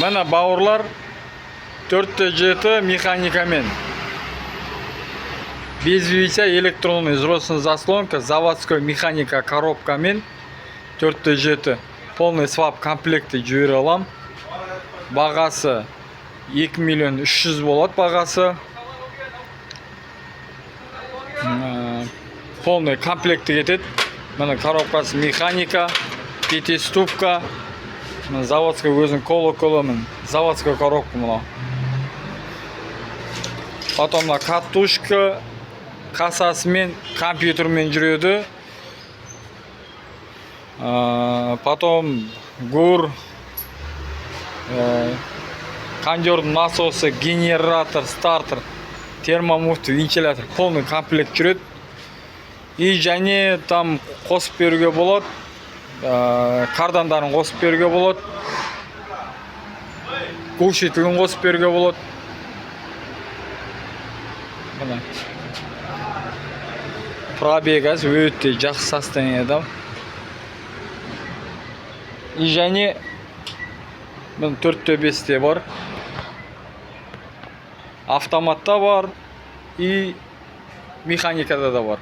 Mana bauırlar 4T механикамен. Безвися электронный взрослый заслонка, заводской механика коробкамен 4T полный свап комплекті жібере алам. Бағасы 2 миллион 300 болады бағасы. Полный комплекті кетеді. Мына коробкасы механика, пятиступка, заводской өзінің колоколы, заводской коробка мына. Потом на катушка, кассасымен, компьютермен жүреді. Потом гур, кондер, насосы, генератор, стартер, термомуфт, вентилятор, полный комплект жүреді. И және там қосып беруге болады, кардандарын қосып беруге болады, глушителін қосып беруге болады. Пробег өте жақсы состояниеда. И және 4T бар, автоматта бар и механикада да бар.